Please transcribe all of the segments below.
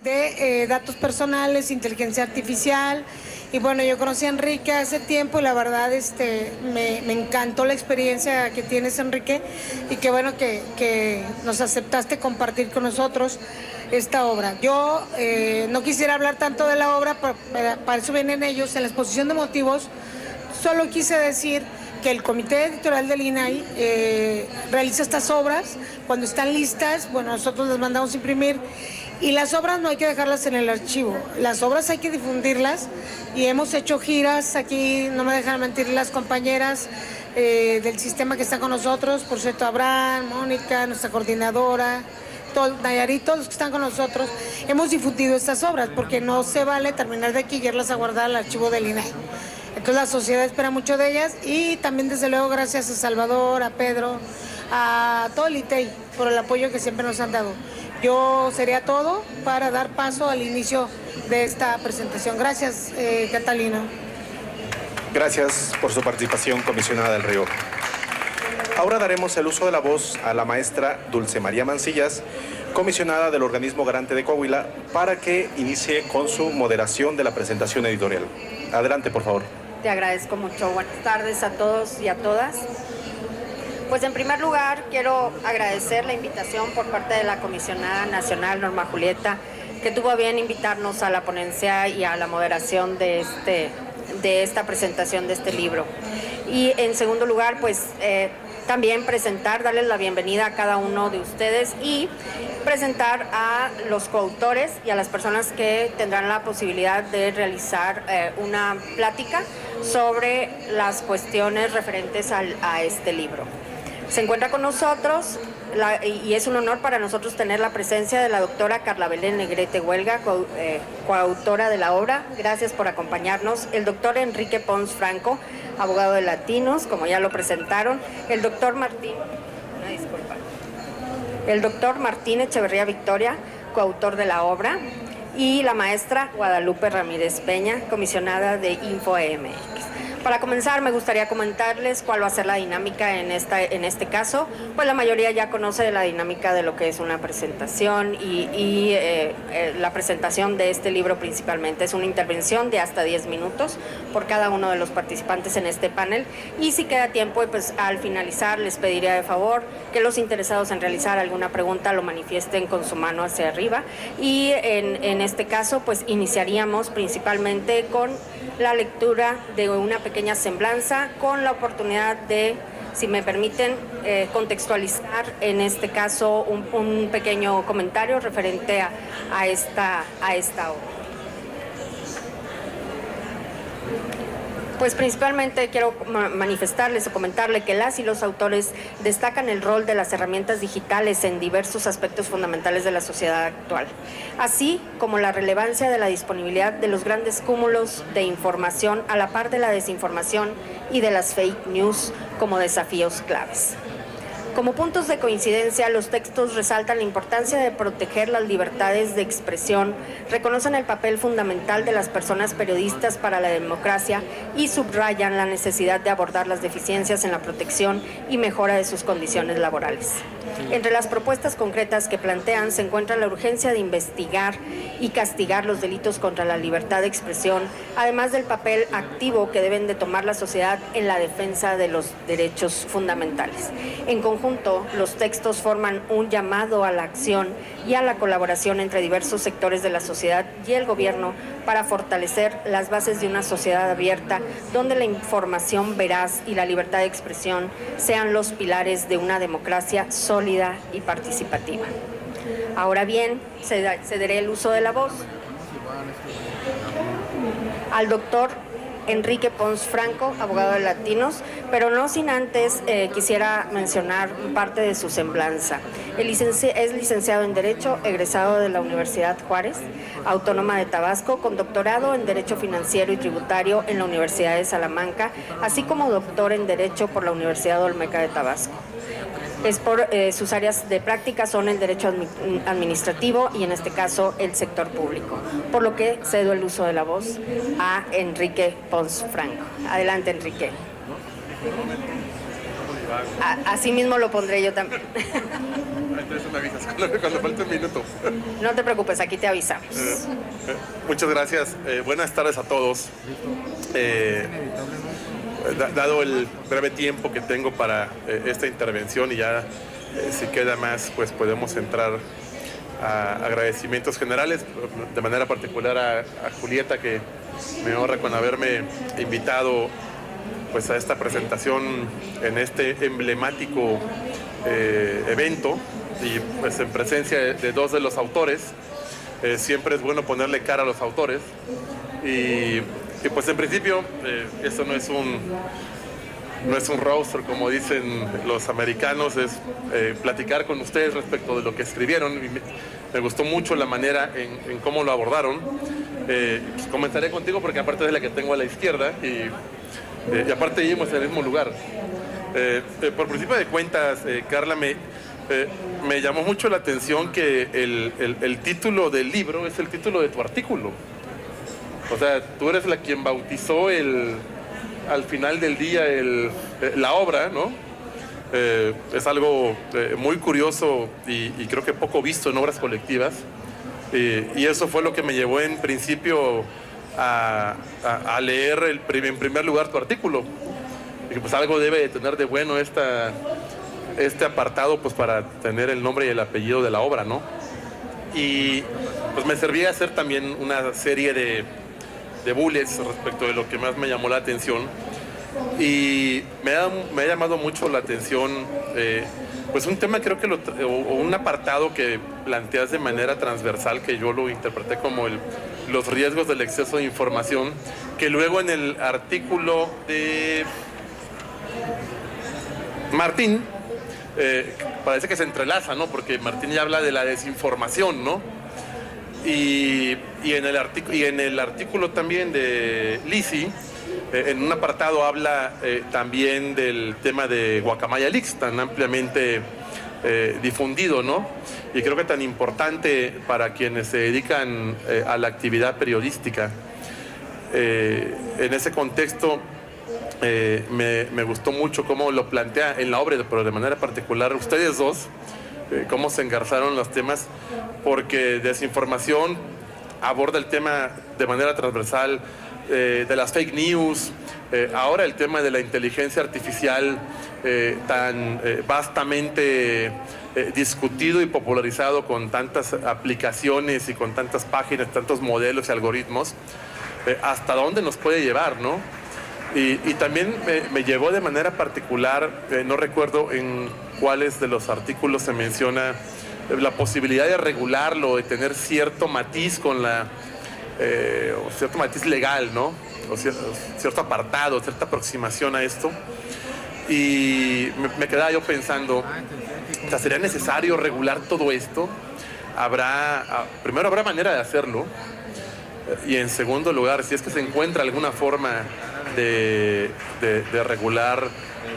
de datos personales, inteligencia artificial. Y bueno, yo conocí a Enrique hace tiempo y la verdad me encantó la experiencia que tienes, Enrique, y qué bueno que nos aceptaste compartir con nosotros esta obra. Yo no quisiera hablar tanto de la obra, para eso vienen ellos en la exposición de motivos. Solo quise decir que el comité editorial del INAI realiza estas obras. Cuando están listas, bueno, nosotros las mandamos a imprimir. Y las obras no hay que dejarlas en el archivo, las obras hay que difundirlas y hemos hecho giras, aquí no me dejan mentir las compañeras del sistema que están con nosotros, por cierto, Abraham, Mónica, nuestra coordinadora, Nayarit, todos los que están con nosotros, hemos difundido estas obras porque no se vale terminar de aquí y irlas a guardar al archivo del INAI. Entonces la sociedad espera mucho de ellas y también desde luego gracias a Salvador, a Pedro, a todo el ITEI por el apoyo que siempre nos han dado. Yo sería todo para dar paso al inicio de esta presentación. Gracias, Catalina. Gracias por su participación, comisionada del Río. Ahora daremos el uso de la voz a la maestra Dulce María Mancillas, comisionada del Organismo Garante de Coahuila, para que inicie con su moderación de la presentación editorial. Adelante, por favor. Te agradezco mucho. Buenas tardes a todos y a todas. Pues en primer lugar quiero agradecer la invitación por parte de la comisionada nacional Norma Julieta, que tuvo a bien invitarnos a la ponencia y a la moderación de esta presentación de este libro. Y en segundo lugar, pues también darles la bienvenida a cada uno de ustedes y presentar a los coautores y a las personas que tendrán la posibilidad de realizar una plática sobre las cuestiones referentes a este libro. Se encuentra con nosotros y es un honor para nosotros tener la presencia de la doctora Carla Belén Negrete Huelga, coautora de la obra. Gracias por acompañarnos. El doctor Enrique Pons Franco, abogado de Latinos, como ya lo presentaron. El doctor Martín Echeverría Victoria, coautor de la obra. Y la maestra Guadalupe Ramírez Peña, comisionada de InfoMX. Para comenzar, me gustaría comentarles cuál va a ser la dinámica en este caso. Pues la mayoría ya conoce la dinámica de lo que es una presentación y la presentación de este libro principalmente. Es una intervención de hasta 10 minutos por cada uno de los participantes en este panel. Y si queda tiempo, pues al finalizar les pediría de favor que los interesados en realizar alguna pregunta lo manifiesten con su mano hacia arriba. Y en este caso, pues iniciaríamos principalmente con la lectura de una pequeña semblanza con la oportunidad de, si me permiten, contextualizar en este caso un pequeño comentario referente a esta obra. Pues principalmente quiero manifestarles o comentarle que las y los autores destacan el rol de las herramientas digitales en diversos aspectos fundamentales de la sociedad actual, así como la relevancia de la disponibilidad de los grandes cúmulos de información a la par de la desinformación y de las fake news como desafíos claves. Como puntos de coincidencia, los textos resaltan la importancia de proteger las libertades de expresión, reconocen el papel fundamental de las personas periodistas para la democracia y subrayan la necesidad de abordar las deficiencias en la protección y mejora de sus condiciones laborales. Entre las propuestas concretas que plantean se encuentra la urgencia de investigar y castigar los delitos contra la libertad de expresión, además del papel activo que deben de tomar la sociedad en la defensa de los derechos fundamentales. En conjunto, los textos forman un llamado a la acción y a la colaboración entre diversos sectores de la sociedad y el gobierno para fortalecer las bases de una sociedad abierta donde la información veraz y la libertad de expresión sean los pilares de una democracia sólida y participativa. Ahora bien, cederé el uso de la voz al doctor Enrique Pons Franco, abogado de Latinos, pero no sin antes quisiera mencionar parte de su semblanza. Es licenciado en Derecho, egresado de la Universidad Juárez Autónoma de Tabasco, con doctorado en Derecho Financiero y Tributario en la Universidad de Salamanca, así como doctor en Derecho por la Universidad Olmeca de Tabasco. Sus áreas de práctica son el derecho administrativo y en este caso el sector público, por lo que cedo el uso de la voz a Enrique Pons Franco. Adelante, Enrique. Así mismo lo pondré yo también. Entonces me avisas cuando falte un minuto. No te preocupes, aquí te avisamos. Muchas gracias. Buenas tardes a todos. Dado el breve tiempo que tengo para esta intervención y ya si queda más, pues podemos entrar a agradecimientos generales, de manera particular a Julieta, que me honra con haberme invitado pues a esta presentación en este emblemático evento y pues en presencia de dos de los autores. Siempre es bueno ponerle cara a los autores y pues en principio esto no es un roaster, como dicen los americanos, es platicar con ustedes respecto de lo que escribieron. Y me gustó mucho la manera en cómo lo abordaron. Comenzaré contigo porque aparte es la que tengo a la izquierda y aparte vivimos en el mismo lugar. Por principio de cuentas, Carla, me llamó mucho la atención que el título del libro es el título de tu artículo. O sea, tú eres quien bautizó al final del día la obra, ¿no? Es algo muy curioso y creo que poco visto en obras colectivas. Y eso fue lo que me llevó en principio a leer en primer lugar tu artículo. Y que pues algo debe de tener de bueno este apartado pues para tener el nombre y el apellido de la obra, ¿no? Y pues me servía hacer también una serie de bullets respecto de lo que más me llamó la atención. Y me ha llamado mucho la atención pues un tema, creo que o un apartado que planteas de manera transversal, que yo lo interpreté como los riesgos del exceso de información, que luego en el artículo de Martín parece que se entrelaza, ¿no? Porque Martín ya habla de la desinformación, ¿no? Y en el artículo también de Lisi, en un apartado habla también del tema de Guacamaya Leaks, tan ampliamente difundido, ¿no? Y creo que tan importante para quienes se dedican a la actividad periodística. En ese contexto me gustó mucho cómo lo plantea en la obra, pero de manera particular ustedes dos, cómo se engarzaron los temas, porque desinformación aborda el tema de manera transversal, de las fake news, ahora el tema de la inteligencia artificial tan vastamente discutido y popularizado con tantas aplicaciones y con tantas páginas, tantos modelos y algoritmos, hasta dónde nos puede llevar, ¿no? Y también me llevó de manera particular, no recuerdo en cuáles de los artículos se menciona la posibilidad de regularlo, de tener cierto matiz con o cierto matiz legal, ¿no? O cierto apartado, cierta aproximación a esto. Y me quedaba yo pensando, o sea, ¿sería necesario regular todo esto? Primero habrá manera de hacerlo, y en segundo lugar, si es que se encuentra alguna forma de regular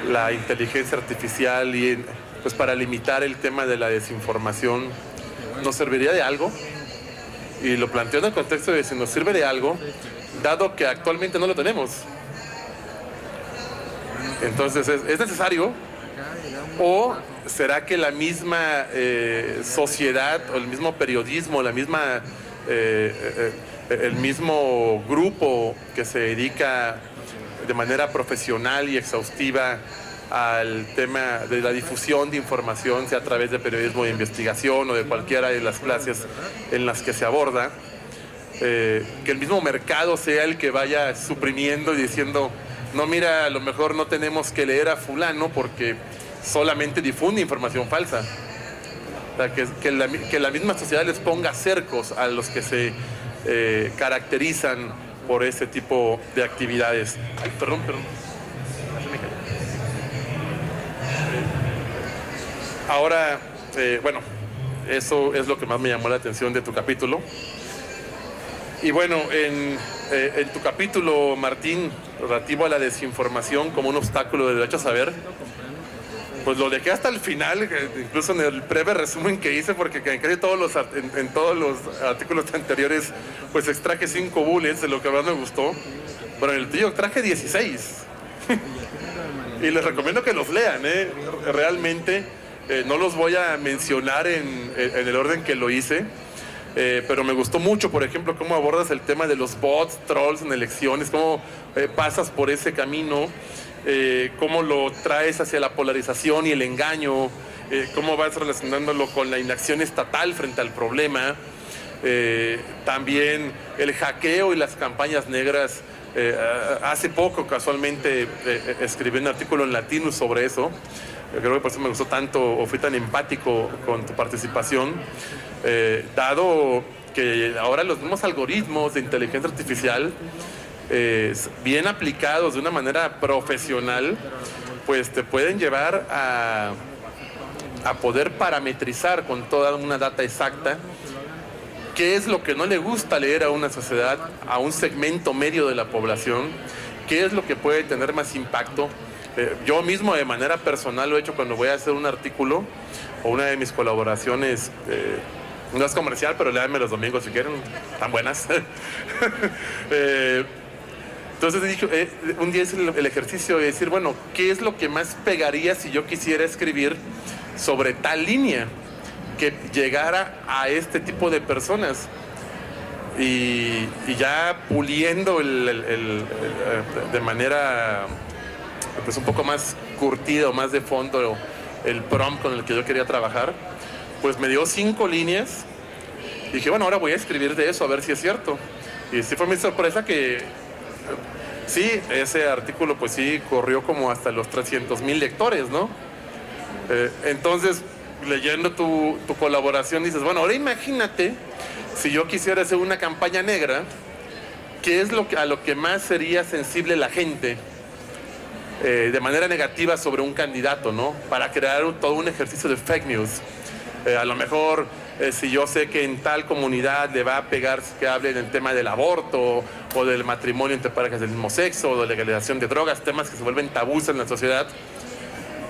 la inteligencia artificial y pues para limitar el tema de la desinformación, ¿nos serviría de algo? Y lo planteo en el contexto de si nos sirve de algo, dado que actualmente no lo tenemos. Entonces, ¿es necesario? ¿O será que la misma sociedad o el mismo periodismo, el mismo grupo que se dedica de manera profesional y exhaustiva al tema de la difusión de información, sea a través de periodismo de investigación o de cualquiera de las clases en las que se aborda, que el mismo mercado sea el que vaya suprimiendo y diciendo, no, mira, a lo mejor no tenemos que leer a fulano porque solamente difunde información falsa? O sea, que la misma sociedad les ponga cercos a los que se caracterizan por ese tipo de actividades. Ay, perdón. Ahora, bueno, eso es lo que más me llamó la atención de tu capítulo. Y bueno, en tu capítulo, Martín, relativo a la desinformación como un obstáculo del derecho a saber, pues lo dejé hasta el final, incluso en el breve resumen que hice, porque en casi todos los artículos anteriores pues extraje 5 bullets de lo que más me gustó. Pero en el tuyo traje 16. y les recomiendo que los lean, realmente no los voy a mencionar en el orden que lo hice, pero me gustó mucho, por ejemplo, cómo abordas el tema de los bots, trolls en elecciones, cómo pasas por ese camino, cómo lo traes hacia la polarización y el engaño, cómo vas relacionándolo con la inacción estatal frente al problema, también el hackeo y las campañas negras. Hace poco, casualmente, escribí un artículo en Latinus sobre eso. Creo que por eso me gustó tanto o fui tan empático con tu participación, dado que ahora los mismos algoritmos de inteligencia artificial, bien aplicados de una manera profesional, pues te pueden llevar a poder parametrizar con toda una data exacta qué es lo que no le gusta leer a una sociedad, a un segmento medio de la población, qué es lo que puede tener más impacto. Yo mismo de manera personal lo he hecho cuando voy a hacer un artículo o una de mis colaboraciones, no es comercial, pero léanme los domingos si quieren, tan buenas. Entonces dije, un día hice el ejercicio de decir, bueno, ¿qué es lo que más pegaría si yo quisiera escribir sobre tal línea que llegara a este tipo de personas? Y ya puliendo de manera pues un poco más curtido, más de fondo el prompt con el que yo quería trabajar, pues me dio 5 líneas y dije, bueno, ahora voy a escribir de eso a ver si es cierto. Y sí fue mi sorpresa que sí, ese artículo pues sí corrió como hasta los 300,000 lectores, ¿no? Entonces, leyendo tu colaboración dices, bueno, ahora imagínate si yo quisiera hacer una campaña negra, ¿qué es a lo que más sería sensible la gente de manera negativa sobre un candidato, ¿no? Para crear todo un ejercicio de fake news. A lo mejor, si yo sé que en tal comunidad le va a pegar que hable del tema del aborto o del matrimonio entre parejas del mismo sexo o de legalización de drogas, temas que se vuelven tabús en la sociedad,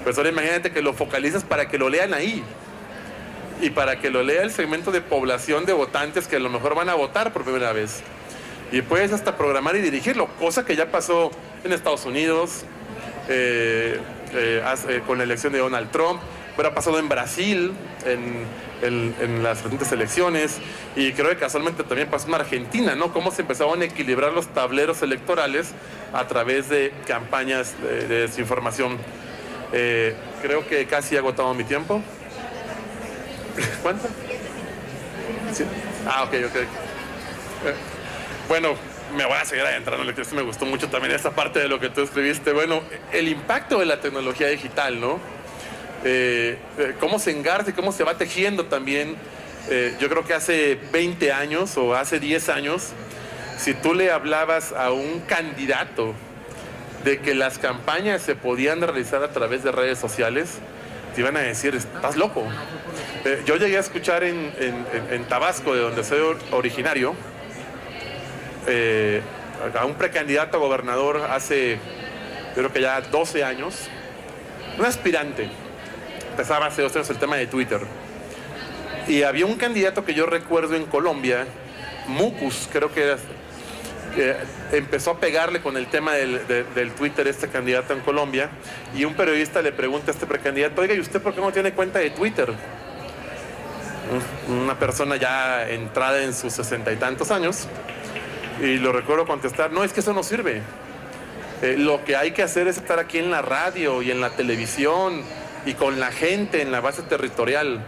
pues ahora imagínate que lo focalizas para que lo lean ahí y para que lo lea el segmento de población de votantes que a lo mejor van a votar por primera vez. Y puedes hasta programar y dirigirlo, cosa que ya pasó en Estados Unidos, con la elección de Donald Trump, pero ha pasado en Brasil, en las recientes elecciones, y creo que casualmente también pasó en Argentina, ¿no? Cómo se empezaban a equilibrar los tableros electorales a través de campañas de desinformación. Creo que casi he agotado mi tiempo. ¿Cuánto? ¿Sí? Ok. Bueno, me voy a seguir adentrando en el texto. Me gustó mucho también esta parte de lo que tú escribiste. Bueno, el impacto de la tecnología digital, ¿no? Cómo se engarza y cómo se va tejiendo también. Yo creo que hace 20 años o hace 10 años, si tú le hablabas a un candidato de que las campañas se podían realizar a través de redes sociales, te iban a decir, estás loco. Yo llegué a escuchar en Tabasco, de donde soy originario, a un precandidato a gobernador hace, creo que ya 12 años, un aspirante. Empezaba hace 2 años el tema de Twitter. Y había un candidato que yo recuerdo en Colombia, Mucus, creo que era, empezó a pegarle con el tema del Twitter este candidato en Colombia, y un periodista le pregunta a este precandidato, oiga, ¿y usted por qué no tiene cuenta de Twitter? Una persona ya entrada en sus 60 y tantos años, y lo recuerdo contestar, no, es que eso no sirve. Lo que hay que hacer es estar aquí en la radio y en la televisión y con la gente en la base territorial.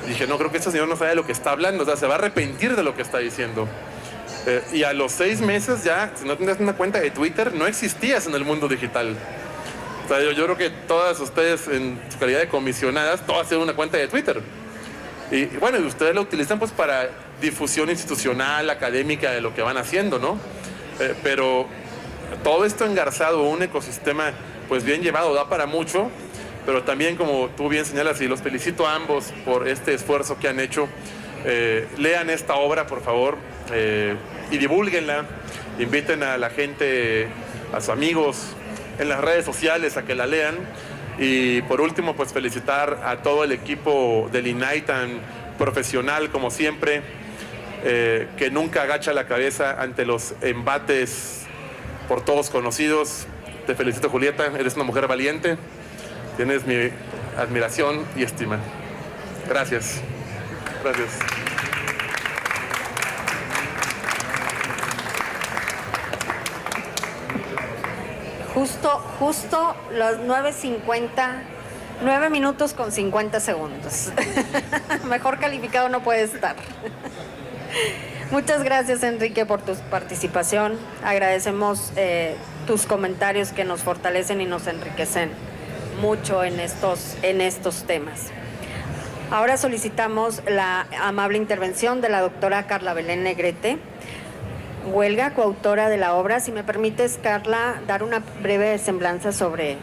Dije, no, creo que este señor no sabe de lo que está hablando, o sea, se va a arrepentir de lo que está diciendo. Y a los 6 meses ya, si no tenías una cuenta de Twitter, no existías en el mundo digital. O sea, yo creo que todas ustedes, en su calidad de comisionadas, todas tienen una cuenta de Twitter. Y bueno, y ustedes lo utilizan pues para difusión institucional, académica de lo que van haciendo, ¿no? Pero todo esto engarzado, un ecosistema pues bien llevado, da para mucho, pero también, como tú bien señalas, y los felicito a ambos por este esfuerzo que han hecho. Lean esta obra, por favor, y divúlguenla, inviten a la gente, a sus amigos en las redes sociales a que la lean. Y por último, pues felicitar a todo el equipo del INAI tan profesional como siempre, que nunca agacha la cabeza ante los embates por todos conocidos, Te felicito, Julieta, eres una mujer valiente, tienes mi admiración y estima. Gracias. Gracias. Justo las 9:50, 9 minutos con 50 segundos. Mejor calificado no puede estar. Muchas gracias, Enrique, por tu participación. Agradecemos tus comentarios que nos fortalecen y nos enriquecen mucho en estos temas. Ahora solicitamos la amable intervención de la doctora Carla Belén Negrete Huelga, coautora de la obra. Si me permites, Carla, dar una breve semblanza sobre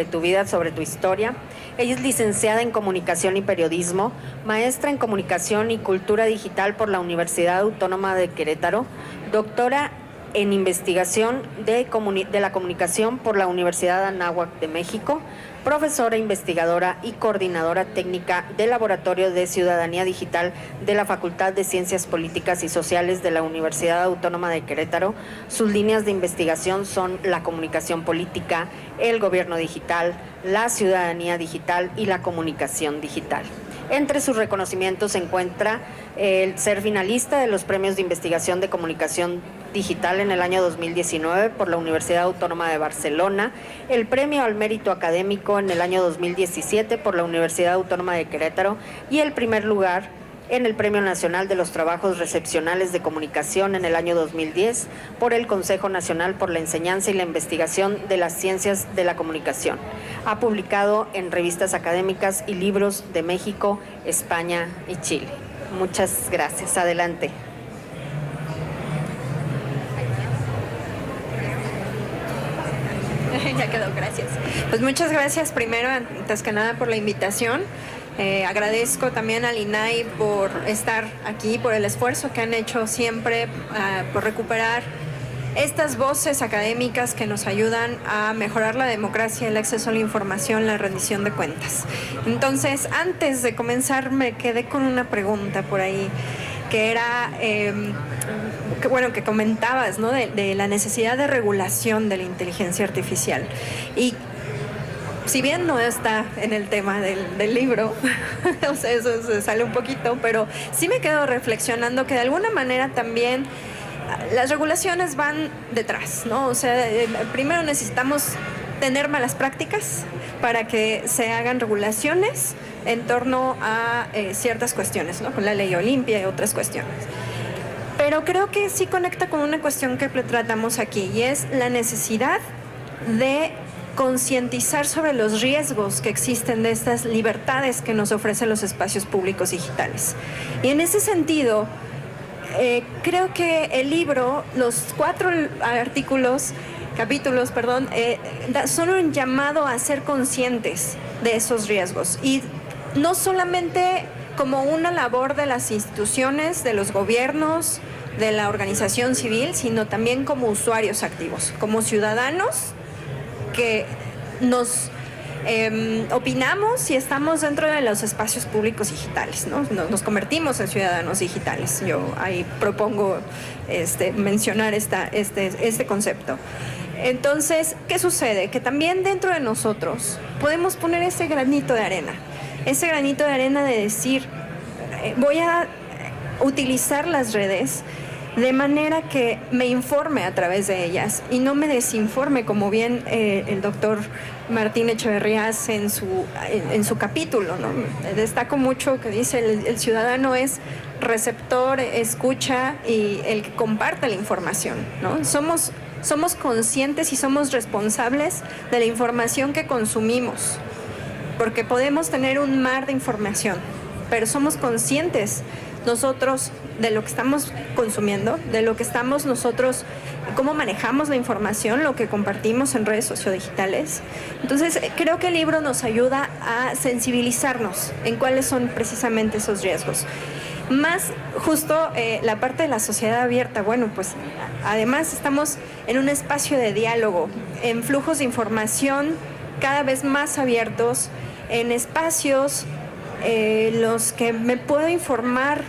tu vida, sobre tu historia. Ella es licenciada en Comunicación y Periodismo, maestra en Comunicación y Cultura Digital por la Universidad Autónoma de Querétaro, doctora en Investigación de la Comunicación por la Universidad Anáhuac de México, profesora investigadora y coordinadora técnica del Laboratorio de Ciudadanía Digital de la Facultad de Ciencias Políticas y Sociales de la Universidad Autónoma de Querétaro. Sus líneas de investigación son la comunicación política, el gobierno digital, la ciudadanía digital y la comunicación digital. Entre sus reconocimientos se encuentra el ser finalista de los premios de investigación de comunicación digital en el año 2019 por la Universidad Autónoma de Barcelona, el premio al mérito académico en el año 2017 por la Universidad Autónoma de Querétaro y el primer lugar en el Premio Nacional de los Trabajos Recepcionales de Comunicación en el año 2010 por el Consejo Nacional por la Enseñanza y la Investigación de las Ciencias de la Comunicación. Ha publicado en revistas académicas y libros de México, España y Chile. Muchas gracias. Adelante. Ya quedó, gracias. Pues muchas gracias primero, antes que nada, por la invitación. Agradezco también al INAI por estar aquí, por el esfuerzo que han hecho siempre por recuperar estas voces académicas que nos ayudan a mejorar la democracia, el acceso a la información, la rendición de cuentas. Entonces, antes de comenzar, me quedé con una pregunta por ahí, que era, que comentabas, ¿no? De la necesidad de regulación de la inteligencia artificial. Y si bien no está en el tema del libro, o sea, eso se sale un poquito, pero sí me quedo reflexionando que de alguna manera también las regulaciones van detrás, ¿no? O sea, primero necesitamos tener malas prácticas para que se hagan regulaciones en torno a ciertas cuestiones, ¿no? Con la ley Olimpia y otras cuestiones. Pero creo que sí conecta con una cuestión que tratamos aquí, y es la necesidad de concientizar sobre los riesgos que existen de estas libertades que nos ofrecen los espacios públicos digitales. Y en ese sentido, creo que el libro, los 4 capítulos, son un llamado a ser conscientes de esos riesgos, y no solamente como una labor de las instituciones, de los gobiernos, de la organización civil, sino también como usuarios activos, como ciudadanos que nos opinamos y estamos dentro de los espacios públicos digitales, ¿no? Nos convertimos en ciudadanos digitales. Yo ahí propongo mencionar este concepto. Entonces, ¿qué sucede? Que también dentro de nosotros podemos poner ese granito de arena de decir, voy a utilizar las redes de manera que me informe a través de ellas y no me desinforme, como bien el doctor Martín Echeverría hace en su capítulo, ¿no? Destaco mucho que dice el ciudadano es receptor, escucha y el que comparte la información, ¿no? Somos conscientes y somos responsables de la información que consumimos, porque podemos tener un mar de información, pero somos conscientes nosotros de lo que estamos consumiendo, de lo que estamos nosotros, cómo manejamos la información, lo que compartimos en redes sociodigitales. Entonces, creo que el libro nos ayuda a sensibilizarnos en cuáles son precisamente esos riesgos. Más justo la parte de la sociedad abierta, bueno, pues además estamos en un espacio de diálogo, en flujos de información cada vez más abiertos, en espacios los que me puedo informar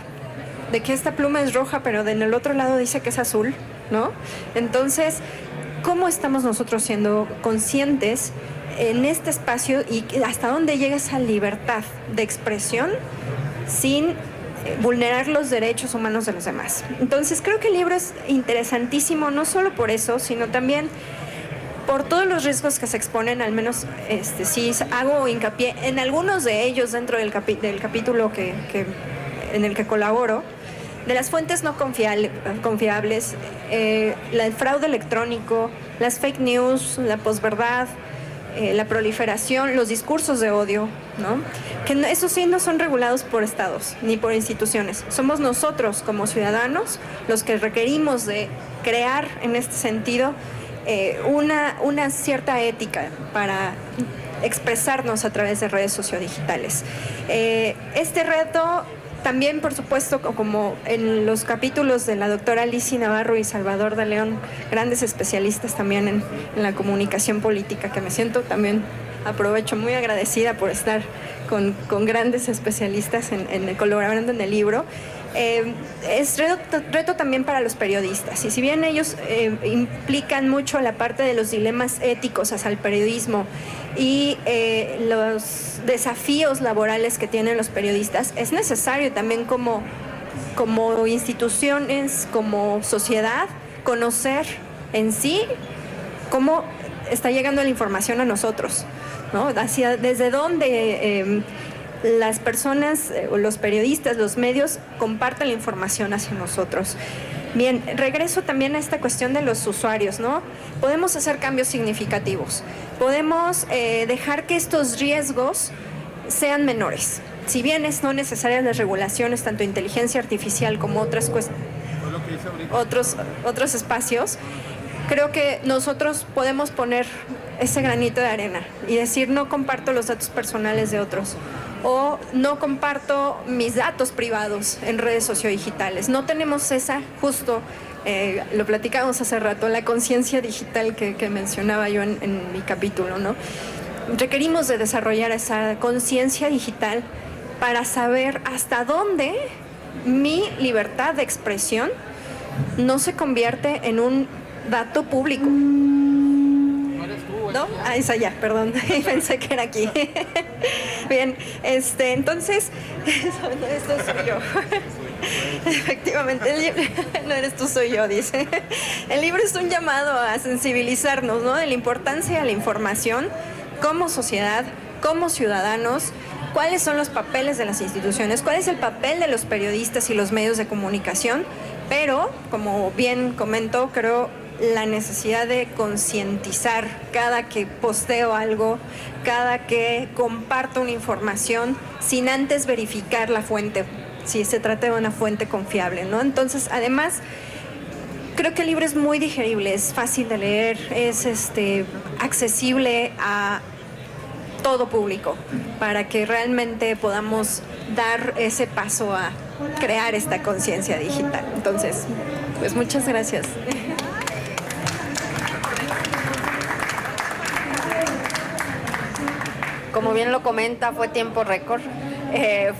de que esta pluma es roja, pero en el otro lado dice que es azul, ¿no? Entonces, cómo estamos nosotros siendo conscientes en este espacio y hasta dónde llega esa libertad de expresión sin vulnerar los derechos humanos de los demás. Entonces creo que el libro es interesantísimo, no solo por eso, sino también por todos los riesgos que se exponen. Al menos sí hago hincapié en algunos de ellos dentro del capítulo en el que colaboro, de las fuentes no confiables, el fraude electrónico, las fake news, la posverdad, la proliferación, los discursos de odio, ¿no? Que esos sí no son regulados por estados ni por instituciones. Somos nosotros como ciudadanos los que requerimos de crear en este sentido una cierta ética para expresarnos a través de redes sociodigitales. Este reto también, por supuesto, como en los capítulos de la doctora Lizy Navarro y Salvador de León, grandes especialistas también en la comunicación política, que me siento también, aprovecho, muy agradecida por estar con grandes especialistas colaborando en el libro. Es reto también para los periodistas, y si bien ellos implican mucho la parte de los dilemas éticos hacia el periodismo y los desafíos laborales que tienen los periodistas, es necesario también como instituciones, como sociedad, conocer en sí cómo está llegando la información a nosotros, ¿no? Desde dónde las personas, los periodistas, los medios comparten la información hacia nosotros. Bien, regreso también a esta cuestión de los usuarios, ¿no? Podemos hacer cambios significativos, podemos dejar que estos riesgos sean menores. Si bien son necesarias las regulaciones, tanto inteligencia artificial como otros espacios, creo que nosotros podemos poner ese granito de arena y decir: no comparto los datos personales de otros, o no comparto mis datos privados en redes sociodigitales. No tenemos esa, justo lo platicábamos hace rato, la conciencia digital que mencionaba yo en mi capítulo, ¿no? Requerimos de desarrollar esa conciencia digital para saber hasta dónde mi libertad de expresión no se convierte en un dato público. ¿No? Ah, esa ya, perdón, pensé que era aquí. Bien, entonces, esto soy yo. Efectivamente, el libro, no eres tú, soy yo, dice. El libro es un llamado a sensibilizarnos, ¿no?, de la importancia de la información como sociedad, como ciudadanos. ¿Cuáles son los papeles de las instituciones? ¿Cuál es el papel de los periodistas y los medios de comunicación? Pero, como bien comento, creo la necesidad de concientizar cada que posteo algo, cada que comparto una información, sin antes verificar la fuente, si se trata de una fuente confiable, ¿no? Entonces, además, creo que el libro es muy digerible, es fácil de leer, es accesible a todo público, para que realmente podamos dar ese paso a crear esta conciencia digital. Entonces, pues muchas gracias. Como bien lo comenta, fue tiempo récord.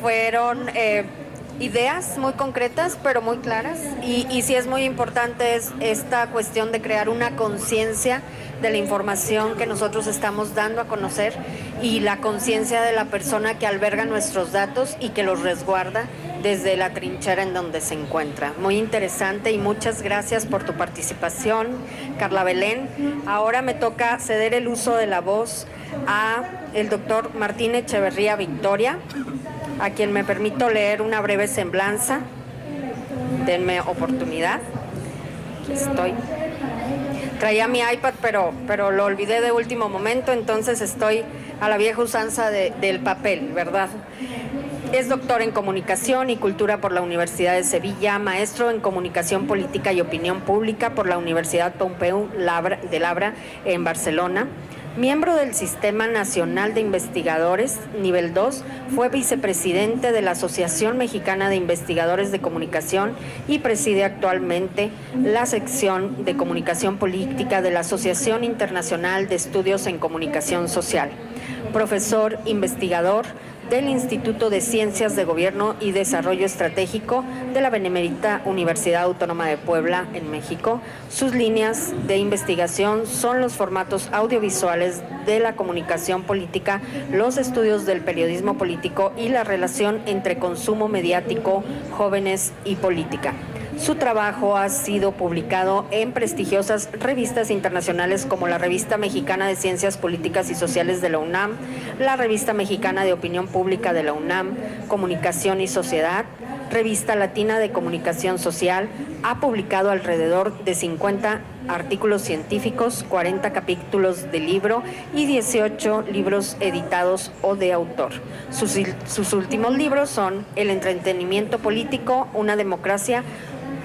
Fueron ideas muy concretas, pero muy claras. Y sí es muy importante esta cuestión de crear una conciencia de la información que nosotros estamos dando a conocer, y la conciencia de la persona que alberga nuestros datos y que los resguarda desde la trinchera en donde se encuentra. Muy interesante, y muchas gracias por tu participación, Carla Belén. Ahora me toca ceder el uso de la voz a el doctor Martín Echeverría Victoria, a quien me permito leer una breve semblanza. Denme oportunidad. Aquí estoy. Traía mi iPad, pero lo olvidé de último momento, entonces estoy a la vieja usanza del papel, ¿verdad? Es doctor en Comunicación y Cultura por la Universidad de Sevilla, maestro en Comunicación Política y Opinión Pública por la Universidad Pompeu de Labra en Barcelona. Miembro del Sistema Nacional de Investigadores, nivel 2, fue vicepresidente de la Asociación Mexicana de Investigadores de Comunicación y preside actualmente la sección de Comunicación Política de la Asociación Internacional de Estudios en Comunicación Social. Profesor investigador del Instituto de Ciencias de Gobierno y Desarrollo Estratégico de la Benemérita Universidad Autónoma de Puebla, en México. Sus líneas de investigación son los formatos audiovisuales de la comunicación política, los estudios del periodismo político y la relación entre consumo mediático, jóvenes y política. Su trabajo ha sido publicado en prestigiosas revistas internacionales como la Revista Mexicana de Ciencias Políticas y Sociales de la UNAM, la Revista Mexicana de Opinión Pública de la UNAM, Comunicación y Sociedad, Revista Latina de Comunicación Social. Ha publicado alrededor de 50 artículos científicos, 40 capítulos de libro y 18 libros editados o de autor. Sus últimos libros son El entretenimiento político, una democracia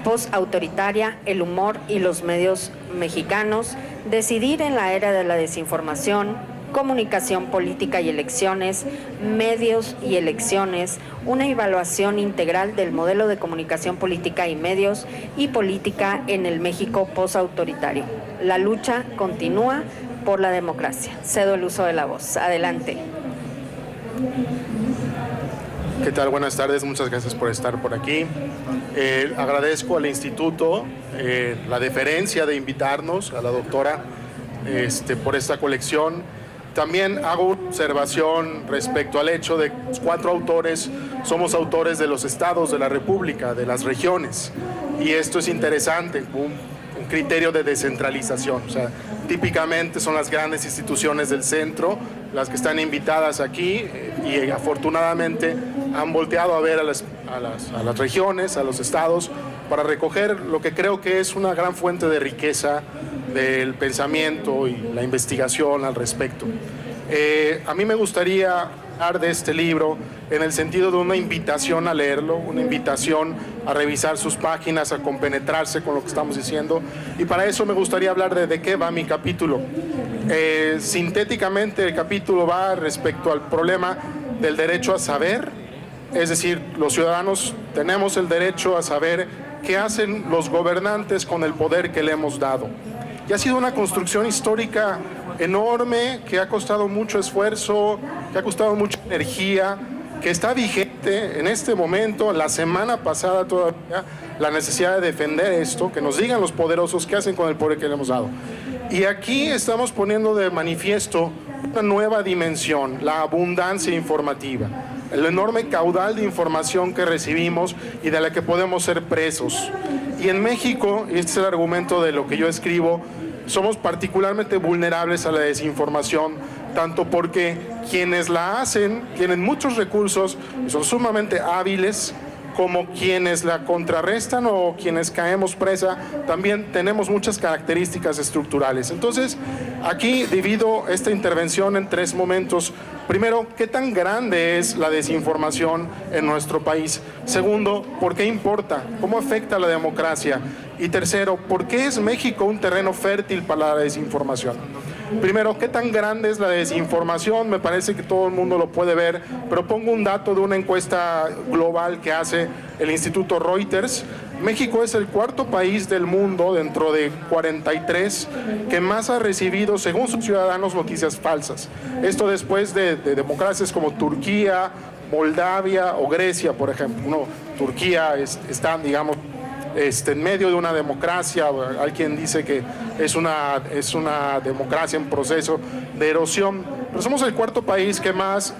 postautoritaria, el humor y los medios mexicanos, Decidir en la era de la desinformación, Comunicación política y elecciones, Medios y elecciones, una evaluación integral del modelo de comunicación política y medios y política en el México postautoritario. La lucha continúa por la democracia. Cedo el uso de la voz. Adelante. ¿Qué tal? Buenas tardes, muchas gracias por estar por aquí. Agradezco al instituto la deferencia de invitarnos, a la doctora, por esta colección. También hago una observación respecto al hecho de que los 4 autores somos autores de los estados de la República, de las regiones, y esto es interesante, un criterio de descentralización. O sea, típicamente son las grandes instituciones del centro las que están invitadas aquí y afortunadamente han volteado a ver a las regiones, a los estados, para recoger lo que creo que es una gran fuente de riqueza del pensamiento y la investigación al respecto. A mí me gustaría hablar de este libro en el sentido de una invitación a leerlo, una invitación a revisar sus páginas, a compenetrarse con lo que estamos diciendo, y para eso me gustaría hablar de qué va mi capítulo. Sintéticamente, el capítulo va respecto al problema del derecho a saber, es decir, los ciudadanos tenemos el derecho a saber qué hacen los gobernantes con el poder que le hemos dado. Y ha sido una construcción histórica enorme, que ha costado mucho esfuerzo, que ha costado mucha energía, que está vigente en este momento, la semana pasada todavía, la necesidad de defender esto, que nos digan los poderosos qué hacen con el poder que le hemos dado. Y aquí estamos poniendo de manifiesto una nueva dimensión, la abundancia informativa, el enorme caudal de información que recibimos y de la que podemos ser presos. Y en México, y este es el argumento de lo que yo escribo, somos particularmente vulnerables a la desinformación, tanto porque quienes la hacen tienen muchos recursos y son sumamente hábiles, como quienes la contrarrestan o quienes caemos presa, también tenemos muchas características estructurales. Entonces, aquí divido esta intervención en 3 momentos. Primero, ¿qué tan grande es la desinformación en nuestro país? Segundo, ¿por qué importa? ¿Cómo afecta a la democracia? Y tercero, ¿por qué es México un terreno fértil para la desinformación? Primero, ¿qué tan grande es la desinformación? Me parece que todo el mundo lo puede ver, pero pongo un dato de una encuesta global que hace el Instituto Reuters. México es el 4º país del mundo, dentro de 43, que más ha recibido, según sus ciudadanos, noticias falsas. Esto después de democracias como Turquía, Moldavia o Grecia, por ejemplo. Turquía está, digamos, en medio de una democracia. Hay quien dice que es una democracia en proceso de erosión, pero somos el 4º país que más,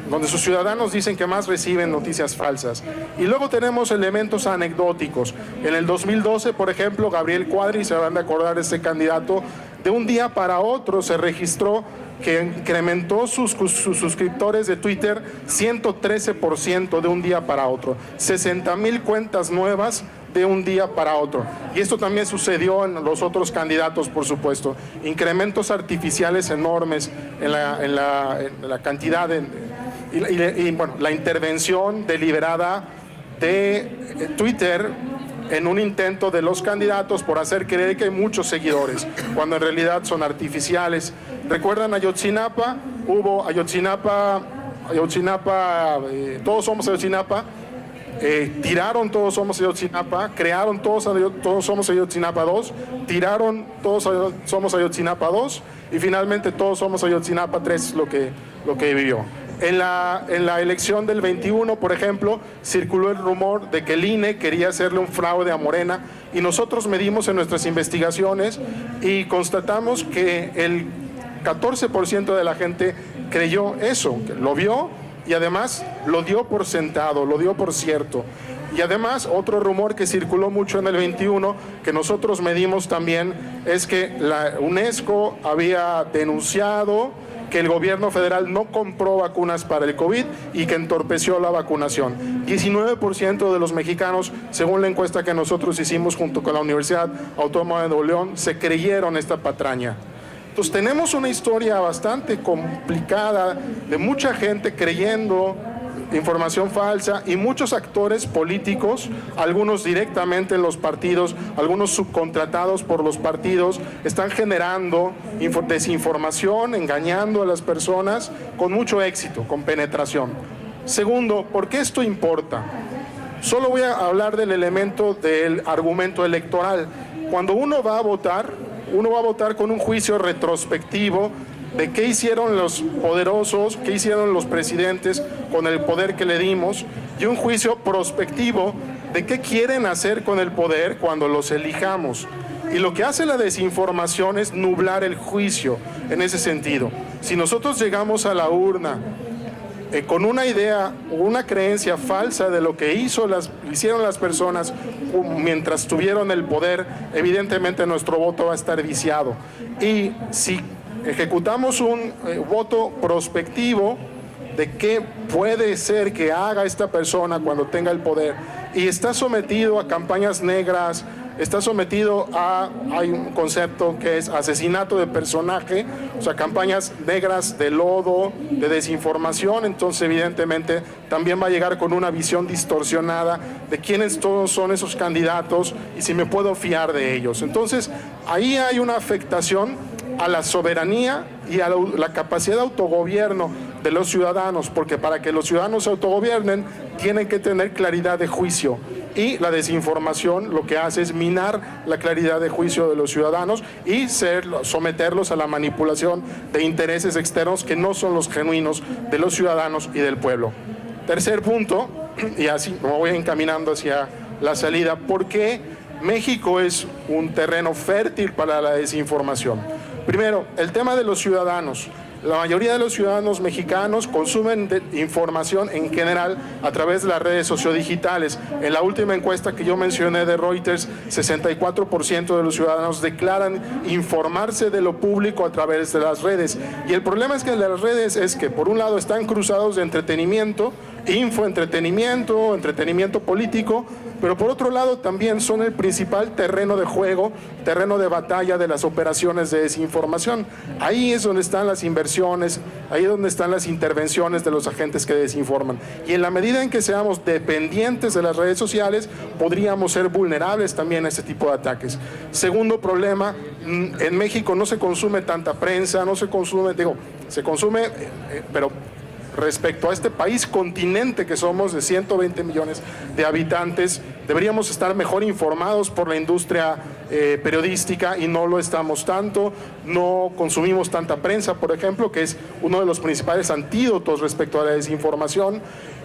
donde sus ciudadanos dicen que más reciben noticias falsas. Y luego tenemos elementos anecdóticos. En el 2012, por ejemplo, Gabriel Cuadri, se van a acordar de este candidato, de un día para otro se registró que incrementó sus suscriptores de Twitter 113% de un día para otro, 60,000 cuentas nuevas de un día para otro. Y esto también sucedió en los otros candidatos, por supuesto. Incrementos artificiales enormes en la cantidad y bueno, la intervención deliberada de Twitter en un intento de los candidatos por hacer creer que hay muchos seguidores, cuando en realidad son artificiales. ¿Recuerdan Ayotzinapa? Hubo Ayotzinapa, Todos Somos Ayotzinapa, tiraron Todos Somos Ayotzinapa, crearon Todos Somos Ayotzinapa 2, tiraron Todos Somos Ayotzinapa 2 y finalmente Todos Somos Ayotzinapa 3 lo que vivió. En la elección del 21, por ejemplo, circuló el rumor de que el INE quería hacerle un fraude a Morena, y nosotros medimos en nuestras investigaciones y constatamos que el 14% de la gente creyó eso, que lo vio y además lo dio por sentado, lo dio por cierto. Y además, otro rumor que circuló mucho en el 21, que nosotros medimos también, es que la UNESCO había denunciado que el gobierno federal no compró vacunas para el COVID y que entorpeció la vacunación. 19% de los mexicanos, según la encuesta que nosotros hicimos junto con la Universidad Autónoma de Nuevo León, se creyeron esta patraña. Entonces tenemos una historia bastante complicada de mucha gente creyendo información falsa y muchos actores políticos, algunos directamente en los partidos, algunos subcontratados por los partidos, están generando desinformación, engañando a las personas con mucho éxito, con penetración. Segundo, ¿por qué esto importa? Solo voy a hablar del elemento del argumento electoral. Cuando uno va a votar con un juicio retrospectivo de qué hicieron los poderosos, qué hicieron los presidentes con el poder que le dimos, y un juicio prospectivo de qué quieren hacer con el poder cuando los elijamos. Y lo que hace la desinformación es nublar el juicio en ese sentido. Si nosotros llegamos a la urna con una idea o una creencia falsa de lo que hicieron las personas mientras tuvieron el poder, evidentemente nuestro voto va a estar viciado. Y si ejecutamos un voto prospectivo de qué puede ser que haga esta persona cuando tenga el poder y está sometido a campañas negras, está sometido hay un concepto que es asesinato de personaje, o sea, campañas negras de lodo, de desinformación, entonces evidentemente también va a llegar con una visión distorsionada de quiénes todos son esos candidatos y si me puedo fiar de ellos. Entonces, ahí hay una afectación a la soberanía y a la capacidad de autogobierno de los ciudadanos, porque para que los ciudadanos se autogobiernen tienen que tener claridad de juicio, y la desinformación lo que hace es minar la claridad de juicio de los ciudadanos y someterlos a la manipulación de intereses externos que no son los genuinos de los ciudadanos y del pueblo. Tercer punto, y así me voy encaminando hacia la salida, ¿por qué México es un terreno fértil para la desinformación? Primero, el tema de los ciudadanos. La mayoría de los ciudadanos mexicanos consumen información en general a través de las redes sociodigitales. En la última encuesta que yo mencioné de Reuters, 64% de los ciudadanos declaran informarse de lo público a través de las redes. Y el problema es que las redes es que por un lado están cruzados de entretenimiento, entretenimiento político, pero por otro lado también son el principal terreno de juego, terreno de batalla de las operaciones de desinformación. Ahí es donde están las inversiones, ahí es donde están las intervenciones de los agentes que desinforman. Y en la medida en que seamos dependientes de las redes sociales, podríamos ser vulnerables también a este tipo de ataques. Segundo problema, en México no se consume tanta prensa, se consume, pero respecto a este país continente que somos de 120 millones de habitantes, deberíamos estar mejor informados por la industria periodística y no lo estamos tanto. No consumimos tanta prensa, por ejemplo, que es uno de los principales antídotos respecto a la desinformación.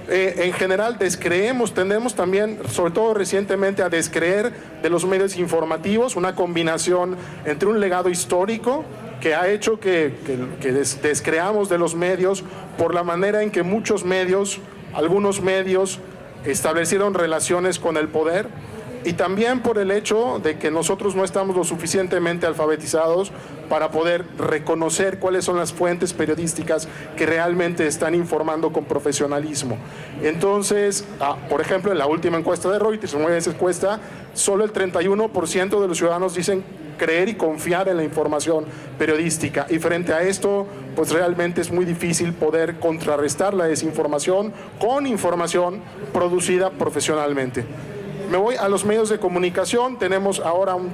En general tendemos también, sobre todo recientemente, a descreer de los medios informativos, una combinación entre un legado histórico que ha hecho que descreamos de los medios por la manera en que algunos medios establecieron relaciones con el poder, y también por el hecho de que nosotros no estamos lo suficientemente alfabetizados para poder reconocer cuáles son las fuentes periodísticas que realmente están informando con profesionalismo. Entonces, por ejemplo, en la última encuesta de Reuters, en esa encuesta, solo el 31% de los ciudadanos dicen creer y confiar en la información periodística, y frente a esto pues realmente es muy difícil poder contrarrestar la desinformación con información producida profesionalmente. Me voy a los medios de comunicación. Tenemos ahora un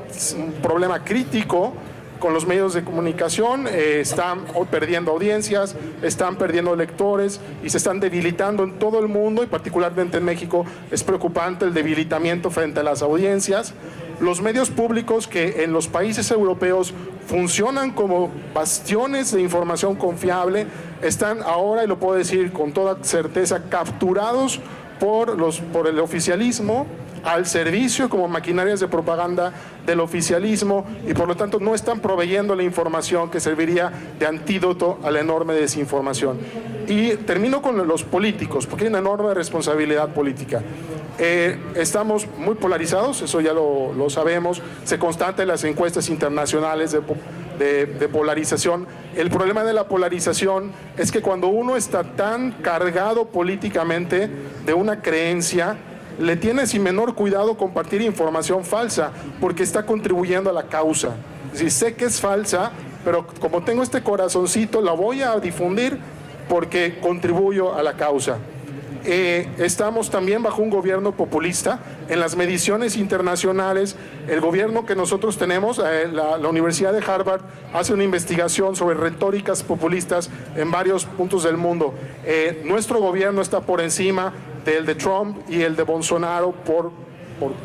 problema crítico con los medios de comunicación. Están perdiendo audiencias, están perdiendo lectores y se están debilitando en todo el mundo, y particularmente en México es preocupante el debilitamiento frente a las audiencias. los medios públicos que en los países europeos funcionan como bastiones de información confiable, están ahora, y lo puedo decir con toda certeza, capturados por el oficialismo, al servicio como maquinarias de propaganda del oficialismo, y por lo tanto no están proveyendo la información que serviría de antídoto a la enorme desinformación. Y termino con los políticos, porque hay una enorme responsabilidad política. Estamos muy polarizados, eso ya lo sabemos, se constata en las encuestas internacionales de polarización. El problema de la polarización es que cuando uno está tan cargado políticamente de una creencia, le tiene sin menor cuidado compartir información falsa, porque está contribuyendo a la causa. Es decir, sé que es falsa, pero como tengo este corazoncito, la voy a difundir porque contribuyo a la causa. Estamos también bajo un gobierno populista. En las mediciones internacionales, el gobierno que nosotros tenemos, la Universidad de Harvard, hace una investigación sobre retóricas populistas en varios puntos del mundo. Nuestro gobierno está por encima del de Trump y el de Bolsonaro por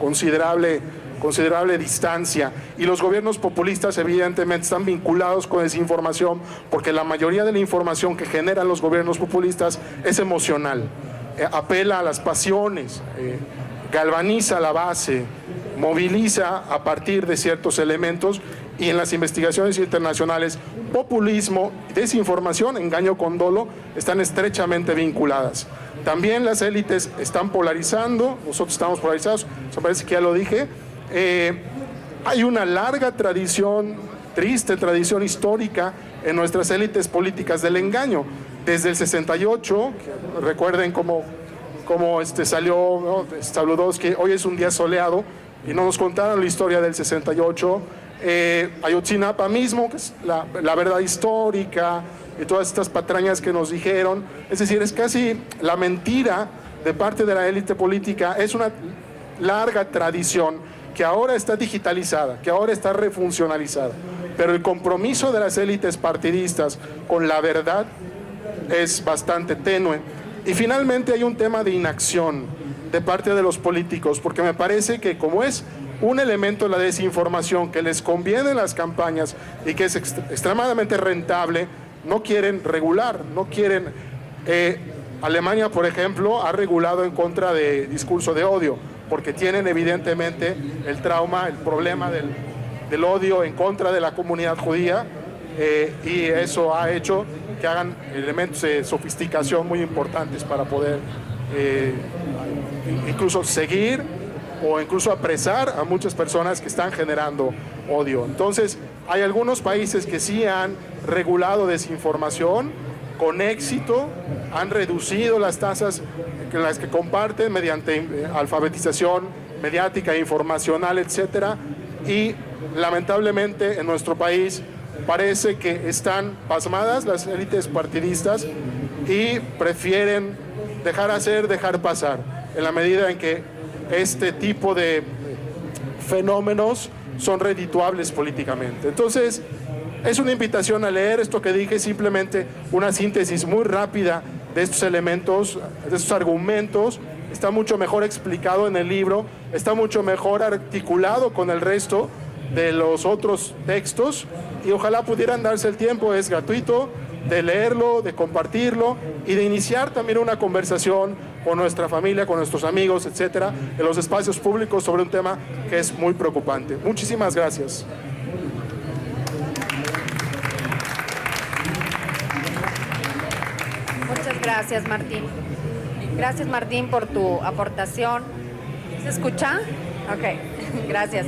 considerable distancia, y los gobiernos populistas evidentemente están vinculados con desinformación, porque la mayoría de la información que generan los gobiernos populistas es emocional, apela a las pasiones, galvaniza la base, moviliza a partir de ciertos elementos, y en las investigaciones internacionales, populismo, desinformación, engaño con dolo están estrechamente vinculadas. También las élites están polarizando, nosotros estamos polarizados, me parece que ya lo dije. Hay una larga tradición, triste tradición histórica en nuestras élites políticas del engaño. Desde el 68, recuerden cómo salió, ¿no?, Sabludowski, hoy es un día soleado, y no nos contaron la historia del 68. Ayotzinapa mismo, que es la verdad histórica, y todas estas patrañas que nos dijeron. Es decir, es casi la mentira de parte de la élite política. Es una larga tradición que ahora está digitalizada, que ahora está refuncionalizada, pero el compromiso de las élites partidistas con la verdad es bastante tenue. Y finalmente hay un tema de inacción de parte de los políticos, porque me parece que como es un elemento de la desinformación que les conviene en las campañas y que es extremadamente rentable, no quieren regular, no quieren. Alemania, por ejemplo, ha regulado en contra de discurso de odio, porque tienen evidentemente el trauma, el problema del odio en contra de la comunidad judía, y eso ha hecho que hagan elementos de sofisticación muy importantes para poder incluso seguir o incluso apresar a muchas personas que están generando odio. Entonces, hay algunos países que sí han regulado desinformación con éxito, han reducido las tasas en las que comparten mediante alfabetización mediática, informacional, etcétera, y lamentablemente en nuestro país parece que están pasmadas las élites partidistas y prefieren dejar hacer, dejar pasar, en la medida en que este tipo de fenómenos son redituables políticamente. Entonces, es una invitación a leer esto que dije, simplemente una síntesis muy rápida de estos elementos, de estos argumentos. Está mucho mejor explicado en el libro, está mucho mejor articulado con el resto de los otros textos, y ojalá pudieran darse el tiempo, es gratuito, de leerlo, de compartirlo y de iniciar también una conversación con nuestra familia, con nuestros amigos, etcétera, en los espacios públicos sobre un tema que es muy preocupante. Muchísimas gracias. Muchas gracias, Martín. Gracias, Martín, por tu aportación. ¿Se escucha? Ok, gracias.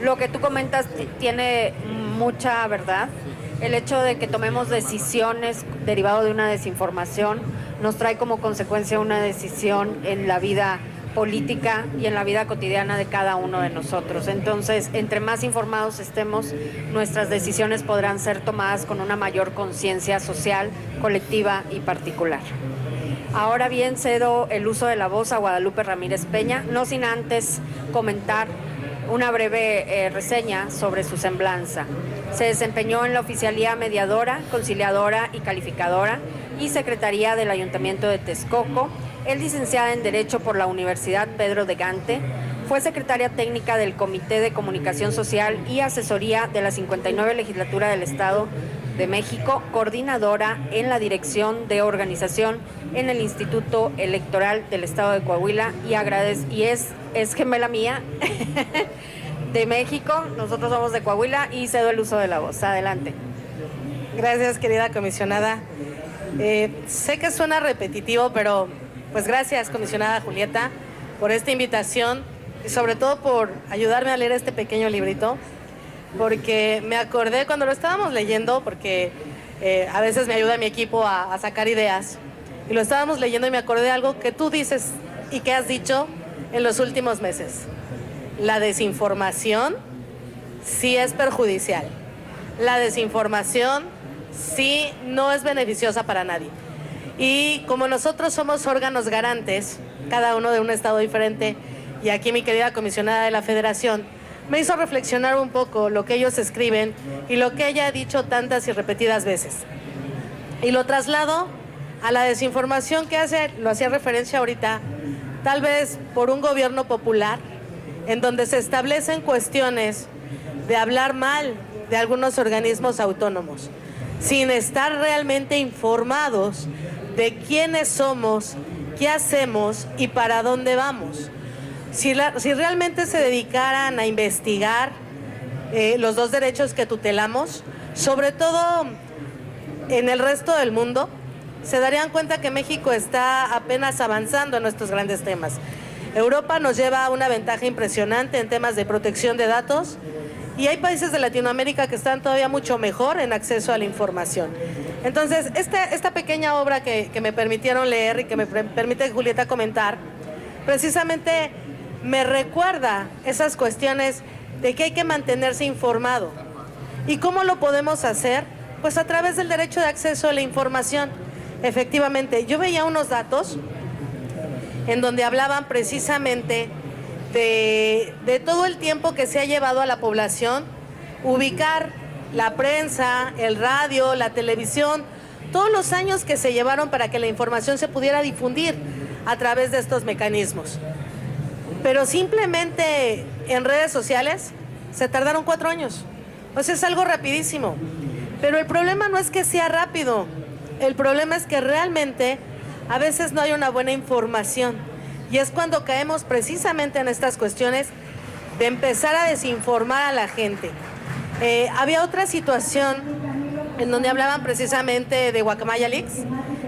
Lo que tú comentas tiene mucha verdad. El hecho de que tomemos decisiones derivado de una desinformación nos trae como consecuencia una decisión en la vida política y en la vida cotidiana de cada uno de nosotros. Entonces, entre más informados estemos, nuestras decisiones podrán ser tomadas con una mayor conciencia social, colectiva y particular. Ahora bien, cedo el uso de la voz a Guadalupe Ramírez Peña, no sin antes comentar una breve reseña sobre su semblanza. Se desempeñó en la oficialía mediadora, conciliadora y calificadora y secretaría del Ayuntamiento de Texcoco. Es licenciada en Derecho por la Universidad Pedro de Gante, Fue secretaria técnica del Comité de Comunicación Social y Asesoría de la 59 Legislatura del Estado de México, coordinadora en la Dirección de Organización en el Instituto Electoral del Estado de Coahuila y es gemela mía de México. Nosotros somos de Coahuila y cedo el uso de la voz. Adelante. Gracias, querida comisionada. Sé que suena repetitivo, pero pues gracias, comisionada Julieta, por esta invitación y sobre todo por ayudarme a leer este pequeño librito, porque me acordé cuando lo estábamos leyendo, porque a veces me ayuda mi equipo a sacar ideas, y lo estábamos leyendo y me acordé de algo que tú dices y que has dicho en los últimos meses. La desinformación sí es perjudicial. La desinformación sí no es beneficiosa para nadie. Y como nosotros somos órganos garantes, cada uno de un estado diferente, y aquí mi querida comisionada de la Federación me hizo reflexionar un poco lo que ellos escriben y lo que ella ha dicho tantas y repetidas veces. Y lo traslado a la desinformación que lo hacía referencia ahorita, tal vez por un gobierno popular, en donde se establecen cuestiones de hablar mal de algunos organismos autónomos, sin estar realmente informados de quiénes somos, qué hacemos y para dónde vamos. Si realmente se dedicaran a investigar los dos derechos que tutelamos, sobre todo en el resto del mundo, se darían cuenta que México está apenas avanzando en nuestros grandes temas. Europa nos lleva a una ventaja impresionante en temas de protección de datos, y hay países de Latinoamérica que están todavía mucho mejor en acceso a la información. Entonces, esta pequeña obra que me permitieron leer y que me permite Julieta comentar, precisamente me recuerda esas cuestiones de que hay que mantenerse informado. ¿Y cómo lo podemos hacer? Pues a través del derecho de acceso a la información. Efectivamente, yo veía unos datos en donde hablaban precisamente de todo el tiempo que se ha llevado a la población ubicar la prensa, el radio, la televisión, todos los años que se llevaron para que la información se pudiera difundir a través de estos mecanismos. Pero simplemente en redes sociales se tardaron 4 años. O sea, es algo rapidísimo. Pero el problema no es que sea rápido, el problema es que realmente a veces no hay una buena información. Y es cuando caemos precisamente en estas cuestiones de empezar a desinformar a la gente. Había otra situación en donde hablaban precisamente de Guacamaya Leaks,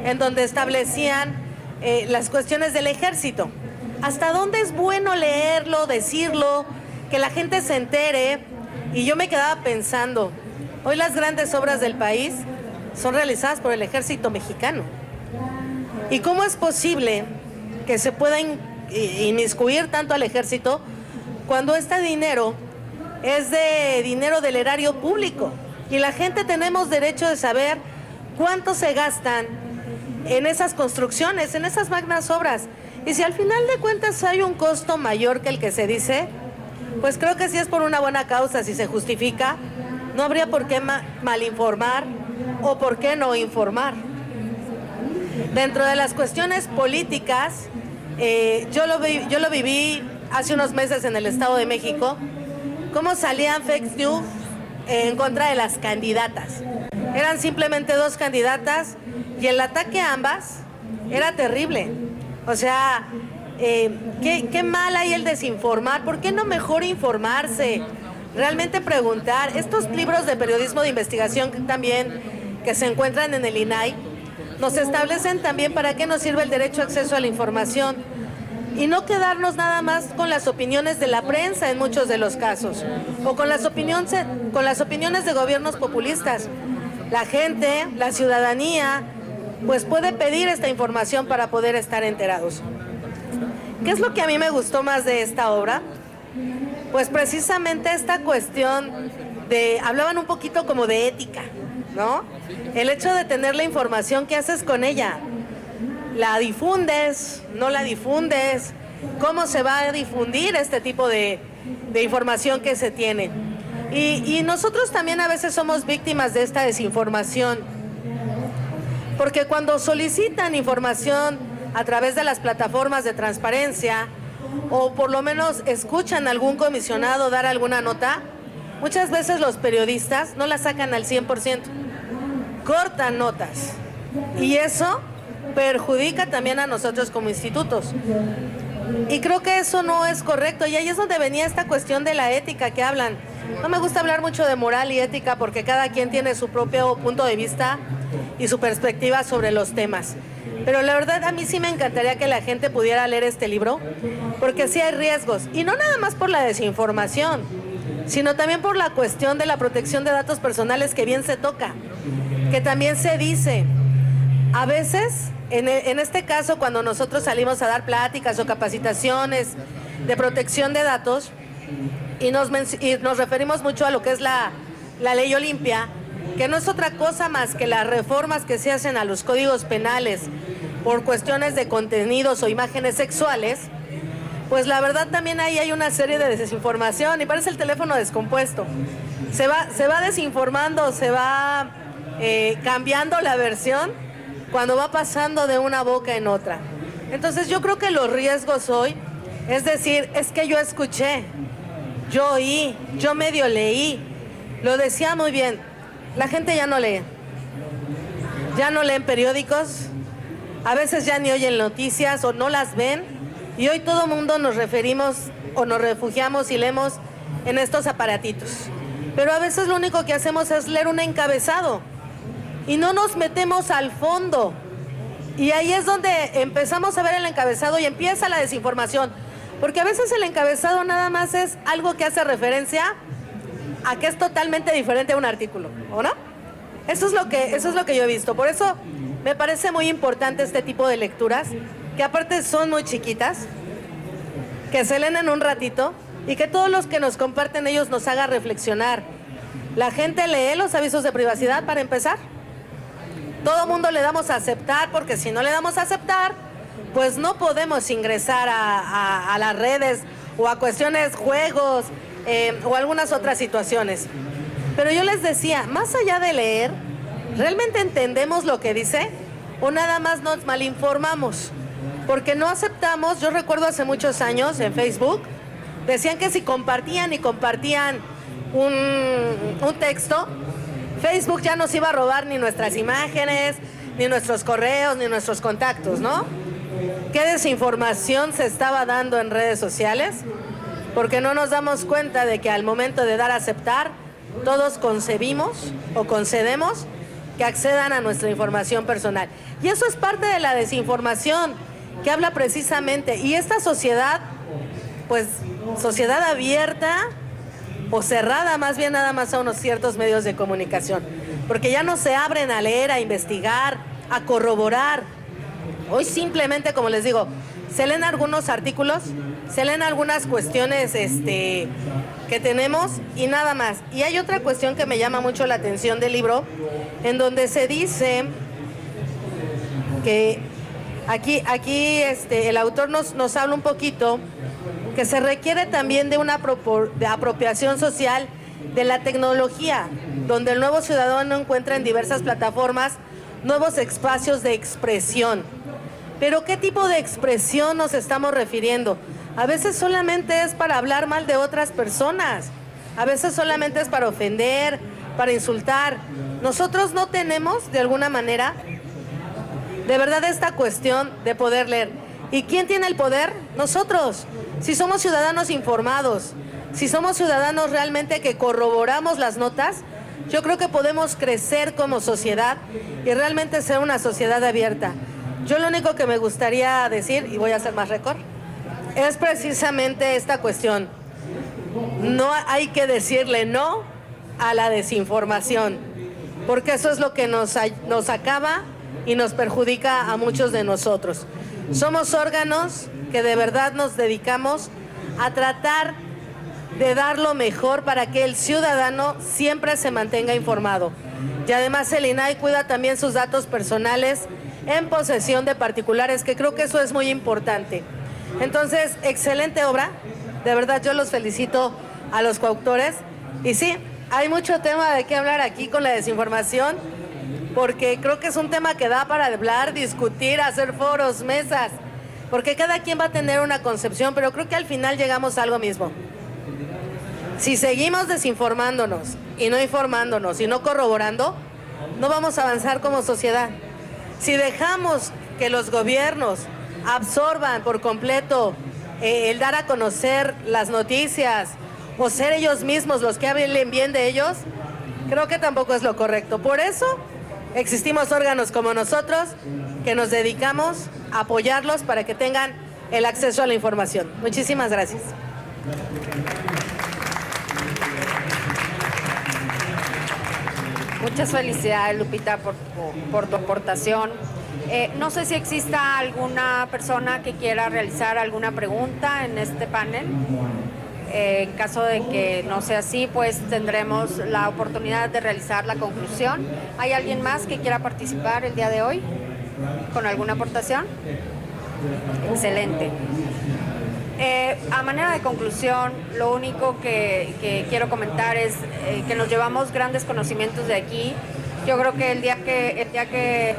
en donde establecían las cuestiones del ejército. ¿Hasta dónde es bueno leerlo, decirlo, que la gente se entere? Y yo me quedaba pensando, hoy las grandes obras del país son realizadas por el ejército mexicano. ¿Y cómo es posible que se pueda inmiscuir tanto al ejército cuando este dinero es de dinero del erario público? Y la gente tenemos derecho de saber cuánto se gastan en esas construcciones, en esas magnas obras. Y si al final de cuentas hay un costo mayor que el que se dice, pues creo que si es por una buena causa, si se justifica, no habría por qué malinformar o por qué no informar. Dentro de las cuestiones políticas, yo lo viví hace unos meses en el Estado de México, cómo salían fake news en contra de las candidatas. Eran simplemente 2 candidatas y el ataque a ambas era terrible. O sea, qué mal hay el desinformar. ¿Por qué no mejor informarse? Realmente preguntar. Estos libros de periodismo de investigación que se encuentran en el INAI, nos establecen también para qué nos sirve el derecho a acceso a la información y no quedarnos nada más con las opiniones de la prensa en muchos de los casos o con las opiniones de gobiernos populistas. La gente, la ciudadanía, pues puede pedir esta información para poder estar enterados. ¿Qué es lo que a mí me gustó más de esta obra? Pues precisamente esta cuestión hablaban un poquito como de ética, ¿no? El hecho de tener la información, ¿qué haces con ella? ¿La difundes? ¿No la difundes? ¿Cómo se va a difundir este tipo de información que se tiene? Y nosotros también a veces somos víctimas de esta desinformación, porque cuando solicitan información a través de las plataformas de transparencia, o por lo menos escuchan a algún comisionado dar alguna nota, muchas veces los periodistas no la sacan al 100%, cortan notas y eso perjudica también a nosotros como institutos. Y creo que eso no es correcto y ahí es donde venía esta cuestión de la ética que hablan. No me gusta hablar mucho de moral y ética porque cada quien tiene su propio punto de vista y su perspectiva sobre los temas. Pero la verdad a mí sí me encantaría que la gente pudiera leer este libro porque sí hay riesgos y no nada más por la desinformación, sino también por la cuestión de la protección de datos personales que bien se toca, que también se dice. A veces, en este caso, cuando nosotros salimos a dar pláticas o capacitaciones de protección de datos y nos referimos mucho a lo que es la ley Olimpia, que no es otra cosa más que las reformas que se hacen a los códigos penales por cuestiones de contenidos o imágenes sexuales, pues la verdad también ahí hay una serie de desinformación y parece el teléfono descompuesto. Se va desinformando, se va cambiando la versión cuando va pasando de una boca en otra. Entonces yo creo que los riesgos hoy es decir, es que yo escuché, yo oí, yo medio leí, lo decía muy bien, la gente ya no lee, ya no leen periódicos, a veces ya ni oyen noticias o no las ven y hoy todo mundo nos referimos o nos refugiamos y leemos en estos aparatitos. Pero a veces lo único que hacemos es leer un encabezado y no nos metemos al fondo. Y ahí es donde empezamos a ver el encabezado y empieza la desinformación. Porque a veces el encabezado nada más es algo que hace referencia a que es totalmente diferente a un artículo, ¿o no? Eso es lo que yo he visto. Por eso me parece muy importante este tipo de lecturas, que aparte son muy chiquitas, que se leen en un ratito y que todos los que nos comparten ellos nos haga reflexionar. La gente lee los avisos de privacidad para empezar. Todo mundo le damos a aceptar, porque si no le damos a aceptar, pues no podemos ingresar a las redes o a cuestiones, juegos o algunas otras situaciones. Pero yo les decía, más allá de leer, ¿realmente entendemos lo que dice o nada más nos malinformamos? Porque no aceptamos, yo recuerdo hace muchos años en Facebook, decían que si compartían un texto, Facebook ya nos iba a robar ni nuestras imágenes, ni nuestros correos, ni nuestros contactos, ¿no? ¿Qué desinformación se estaba dando en redes sociales? Porque no nos damos cuenta de que al momento de dar a aceptar, todos concebimos o concedemos que accedan a nuestra información personal. Y eso es parte de la desinformación que habla precisamente. Y esta sociedad, pues, sociedad abierta o cerrada más bien nada más a unos ciertos medios de comunicación, porque ya no se abren a leer, a investigar, a corroborar. Hoy simplemente, como les digo, se leen algunos artículos, se leen algunas cuestiones que tenemos y nada más. Y hay otra cuestión que me llama mucho la atención del libro, en donde se dice que aquí el autor nos habla un poquito que se requiere también de una de apropiación social de la tecnología, donde el nuevo ciudadano encuentra en diversas plataformas nuevos espacios de expresión. Pero ¿qué tipo de expresión nos estamos refiriendo? A veces solamente es para hablar mal de otras personas, a veces solamente es para ofender, para insultar. Nosotros no tenemos, de alguna manera, de verdad esta cuestión de poder leer. ¿Y quién tiene el poder? Nosotros. Si somos ciudadanos informados, si somos ciudadanos realmente que corroboramos las notas, yo creo que podemos crecer como sociedad y realmente ser una sociedad abierta. Yo lo único que me gustaría decir, y voy a hacer más récord, es precisamente esta cuestión. No hay que decirle no a la desinformación, porque eso es lo que nos acaba y nos perjudica a muchos de nosotros. Somos órganos que de verdad nos dedicamos a tratar de dar lo mejor para que el ciudadano siempre se mantenga informado. Y además el INAI cuida también sus datos personales en posesión de particulares, que creo que eso es muy importante. Entonces, excelente obra. De verdad, yo los felicito a los coautores. Y sí, hay mucho tema de qué hablar aquí con la desinformación, porque creo que es un tema que da para hablar, discutir, hacer foros, mesas. porque cada quien va a tener una concepción, pero creo que al final llegamos a algo mismo. Si seguimos desinformándonos y no informándonos y no corroborando, no vamos a avanzar como sociedad. Si dejamos que los gobiernos absorban por completo el dar a conocer las noticias o ser ellos mismos los que hablen bien de ellos, creo que tampoco es lo correcto. Por eso existimos órganos como nosotros que nos dedicamos a apoyarlos para que tengan el acceso a la información. Muchísimas gracias. Muchas felicidades, Lupita, por tu aportación. No sé si exista alguna persona que quiera realizar alguna pregunta en este panel. En caso de que no sea así, pues tendremos la oportunidad de realizar la conclusión. ¿Hay alguien más que quiera participar el día de hoy con alguna aportación? Excelente. A manera de conclusión, lo único que quiero comentar es que nos llevamos grandes conocimientos de aquí. Yo creo que el día que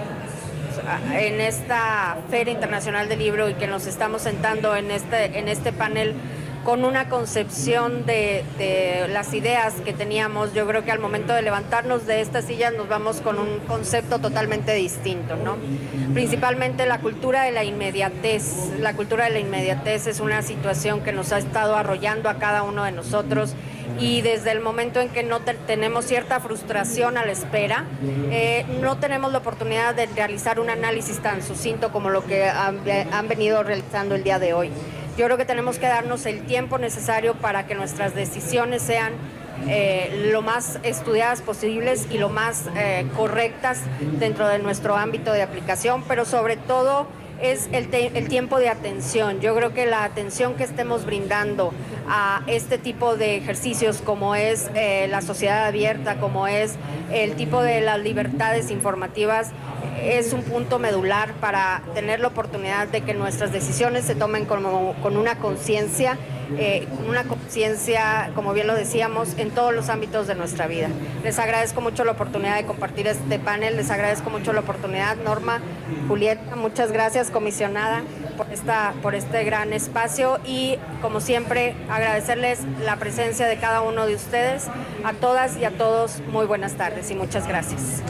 en esta Feria Internacional del Libro y que nos estamos sentando en este panel con una concepción de las ideas que teníamos, yo creo que al momento de levantarnos de estas sillas nos vamos con un concepto totalmente distinto, ¿no? Principalmente la cultura de la inmediatez. La cultura de la inmediatez es una situación que nos ha estado arrollando a cada uno de nosotros, y desde el momento en que no tenemos cierta frustración a la espera, no tenemos la oportunidad de realizar un análisis tan sucinto como lo que han venido realizando el día de hoy. Yo creo que tenemos que darnos el tiempo necesario para que nuestras decisiones sean lo más estudiadas posibles y lo más correctas dentro de nuestro ámbito de aplicación, pero sobre todo es el tiempo de atención. Yo creo que la atención que estemos brindando a este tipo de ejercicios, como es la sociedad abierta, como es el tipo de las libertades informativas, es un punto medular para tener la oportunidad de que nuestras decisiones se tomen con una conciencia, como bien lo decíamos, en todos los ámbitos de nuestra vida. Les agradezco mucho la oportunidad de compartir este panel, les agradezco mucho la oportunidad, Norma, Julieta, muchas gracias, comisionada, por este gran espacio, y como siempre agradecerles la presencia de cada uno de ustedes. A todas y a todos, muy buenas tardes y muchas gracias.